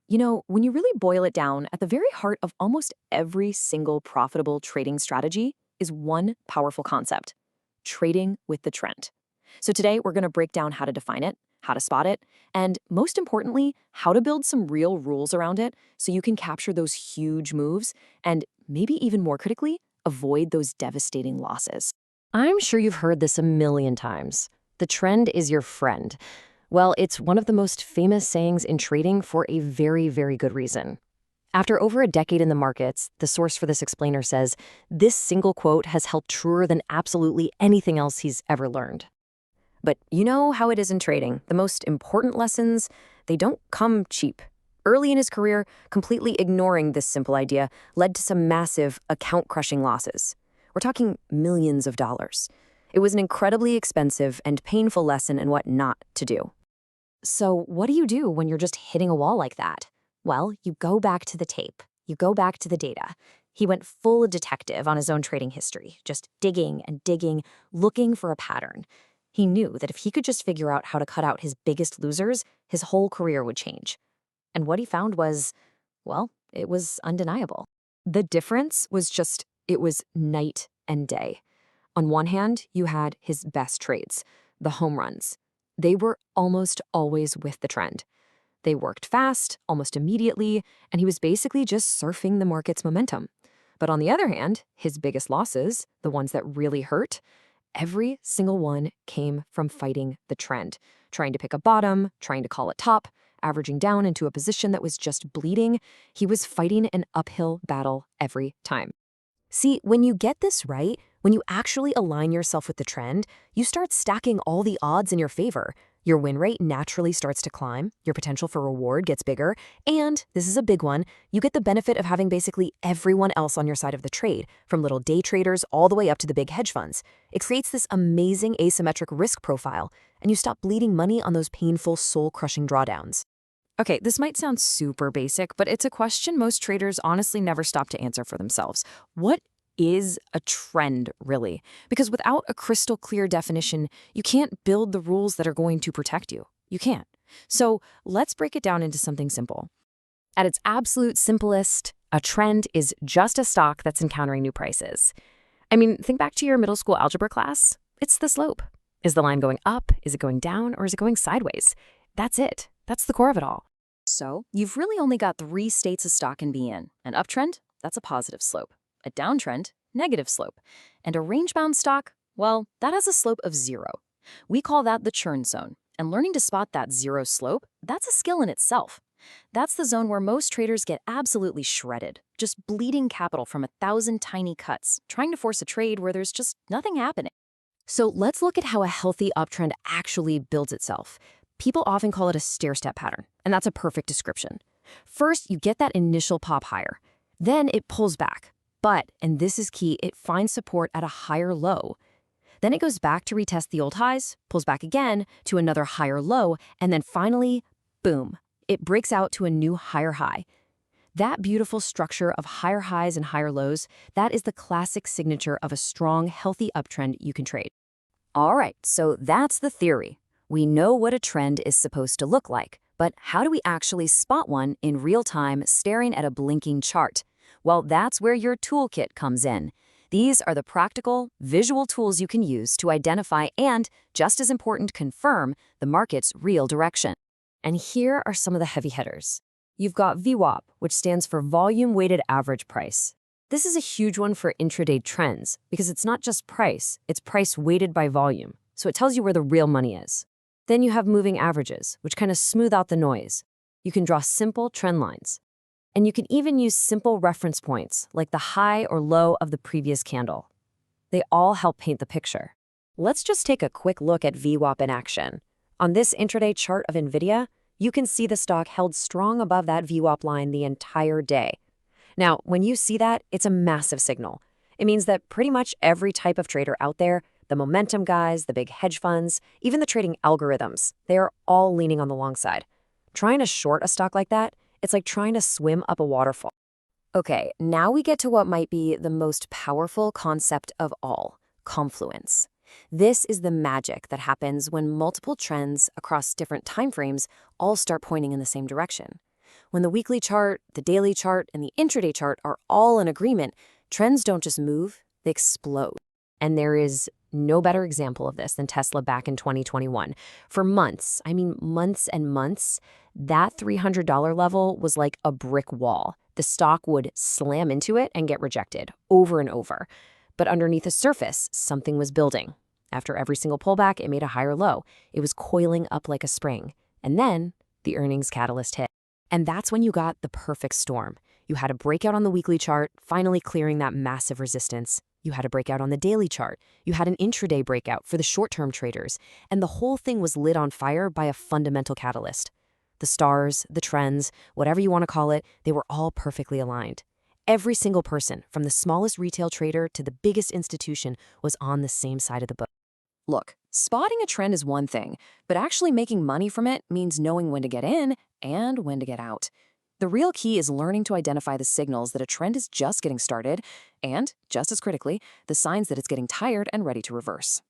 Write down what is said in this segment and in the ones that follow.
You know, when you really boil it down, at the very heart of almost every single profitable trading strategy is one powerful concept: trading with the trend. So today we're going to break down how to define it, how to spot it, and most importantly, how to build some real rules around it so you can capture those huge moves and maybe even more critically, avoid those devastating losses. I'm sure you've heard this a million times. The trend is your friend. Well, it's one of the most famous sayings in trading for a very, very good reason. After over a decade in the markets, the source for this explainer says, this single quote has held truer than absolutely anything else he's ever learned. But you know how it is in trading. The most important lessons, they don't come cheap. Early in his career, completely ignoring this simple idea led to some massive account-crushing losses. We're talking millions of dollars. It was an incredibly expensive and painful lesson in what not to do. So what do you do when you're just hitting a wall like that? Well, you go back to the tape. You go back to the data. He went full detective on his own trading history, just digging and digging, looking for a pattern. He knew that if he could just figure out how to cut out his biggest losers, his whole career would change. And what he found was, well, it was undeniable. The difference was it was night and day. On one hand, you had his best trades, the home runs. They were almost always with the trend. They worked fast, almost immediately, and he was basically just surfing the market's momentum. But on the other hand, his biggest losses, the ones that really hurt, every single one came from fighting the trend, trying to pick a bottom, trying to call it top, averaging down into a position that was just bleeding. He was fighting an uphill battle every time. See, when you get this right, when you actually align yourself with the trend, you start stacking all the odds in your favor. Your win rate naturally starts to climb, your potential for reward gets bigger, and, this is a big one, you get the benefit of having basically everyone else on your side of the trade, from little day traders all the way up to the big hedge funds. It creates this amazing asymmetric risk profile, and you stop bleeding money on those painful, soul-crushing drawdowns. Okay, this might sound super basic, but it's a question most traders honestly never stop to answer for themselves. What is a trend, really? Because without a crystal clear definition, you can't build the rules that are going to protect you. You can't. So let's break it down into something simple. At its absolute simplest, a trend is just a stock that's encountering new prices. I mean, think back to your middle school algebra class. It's the slope. Is the line going up? Is it going down? Or is it going sideways? That's it. That's the core of it all. So you've really only got three states a stock can be in. An uptrend, that's a positive slope. A downtrend, negative slope. And a range-bound stock, well, that has a slope of 0. We call that the churn zone. And learning to spot that 0 slope, that's a skill in itself. That's the zone where most traders get absolutely shredded, just bleeding capital from 1,000 tiny cuts, trying to force a trade where there's just nothing happening. So let's look at how a healthy uptrend actually builds itself. People often call it a stair step pattern, and that's a perfect description. First, you get that initial pop higher. Then it pulls back. But, and this is key, it finds support at a higher low. Then it goes back to retest the old highs, pulls back again to another higher low, and then finally, boom, it breaks out to a new higher high. That beautiful structure of higher highs and higher lows, that is the classic signature of a strong, healthy uptrend you can trade. All right, so that's the theory. We know what a trend is supposed to look like, but how do we actually spot one in real time staring at a blinking chart? Well, that's where your toolkit comes in. These are the practical, visual tools you can use to identify and, just as important, confirm the market's real direction. And here are some of the heavy hitters. You've got VWAP, which stands for Volume Weighted Average Price. This is a huge one for intraday trends because it's not just price, it's price weighted by volume. So it tells you where the real money is. Then you have moving averages, which kind of smooth out the noise. You can draw simple trend lines. And you can even use simple reference points, like the high or low of the previous candle. They all help paint the picture. Let's just take a quick look at VWAP in action. On this intraday chart of Nvidia, you can see the stock held strong above that VWAP line the entire day. Now, when you see that, it's a massive signal. It means that pretty much every type of trader out there, the momentum guys, the big hedge funds, even the trading algorithms, they are all leaning on the long side. Trying to short a stock like that, it's like trying to swim up a waterfall. Okay, now we get to what might be the most powerful concept of all, confluence. This is the magic that happens when multiple trends across different timeframes all start pointing in the same direction. When the weekly chart, the daily chart, and the intraday chart are all in agreement, trends don't just move, they explode. And there is no better example of this than Tesla back in 2021. For months, months and months, that $300 level was like a brick wall. The stock would slam into it and get rejected over and over. But underneath the surface, something was building. After every single pullback, it made a higher low. It was coiling up like a spring. And then the earnings catalyst hit. And that's when you got the perfect storm. You had a breakout on the weekly chart, finally clearing that massive resistance. You had a breakout on the daily chart. You had an intraday breakout for the short-term traders. And the whole thing was lit on fire by a fundamental catalyst. The stars, the trends, whatever you want to call it, they were all perfectly aligned. Every single person, from the smallest retail trader to the biggest institution, was on the same side of the boat. Look, spotting a trend is one thing, but actually making money from it means knowing when to get in and when to get out. The real key is learning to identify the signals that a trend is just getting started and, just as critically, the signs that it's getting tired and ready to reverse.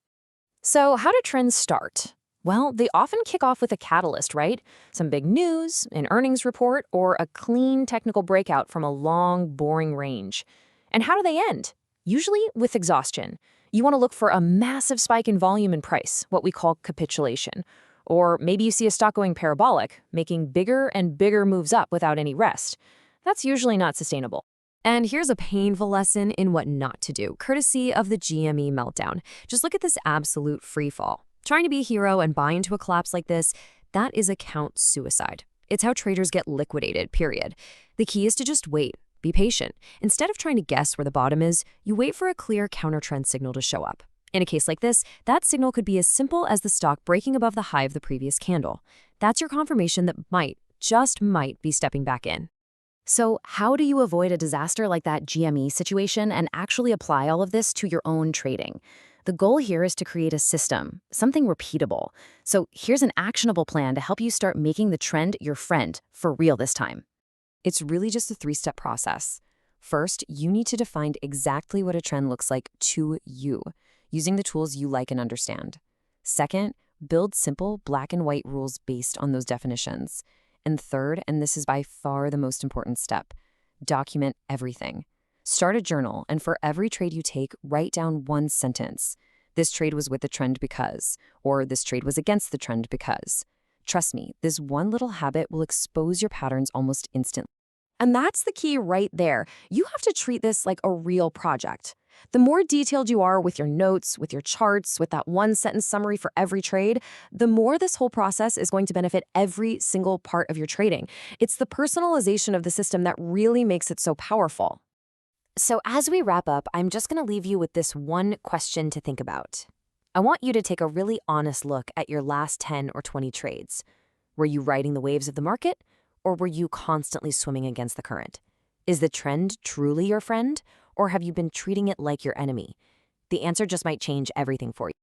So how do trends start? Well, they often kick off with a catalyst, right? Some big news, an earnings report, or a clean technical breakout from a long, boring range. And how do they end? Usually with exhaustion. You want to look for a massive spike in volume and price, what we call capitulation. Or maybe you see a stock going parabolic, making bigger and bigger moves up without any rest. That's usually not sustainable. And here's a painful lesson in what not to do, courtesy of the GME meltdown. Just look at this absolute free fall. Trying to be a hero and buy into a collapse like this, that is account suicide. It's how traders get liquidated, period. The key is to just wait. Be patient. Instead of trying to guess where the bottom is, you wait for a clear counter-trend signal to show up. In a case like this, that signal could be as simple as the stock breaking above the high of the previous candle. That's your confirmation that just might be stepping back in. So how do you avoid a disaster like that GME situation and actually apply all of this to your own trading? The goal here is to create a system, something repeatable. So here's an actionable plan to help you start making the trend your friend for real this time. It's really just a three-step process. First, you need to define exactly what a trend looks like to you, using the tools you like and understand. Second, build simple black and white rules based on those definitions. And third, and this is by far the most important step, document everything. Start a journal, and for every trade you take, write down one sentence. This trade was with the trend because, or this trade was against the trend because. Trust me, this one little habit will expose your patterns almost instantly. And that's the key right there. You have to treat this like a real project. The more detailed you are with your notes, with your charts, with that one-sentence summary for every trade, the more this whole process is going to benefit every single part of your trading. It's the personalization of the system that really makes it so powerful. So as we wrap up, I'm just going to leave you with this one question to think about. I want you to take a really honest look at your last 10 or 20 trades. Were you riding the waves of the market, or were you constantly swimming against the current? Is the trend truly your friend, or have you been treating it like your enemy? The answer just might change everything for you.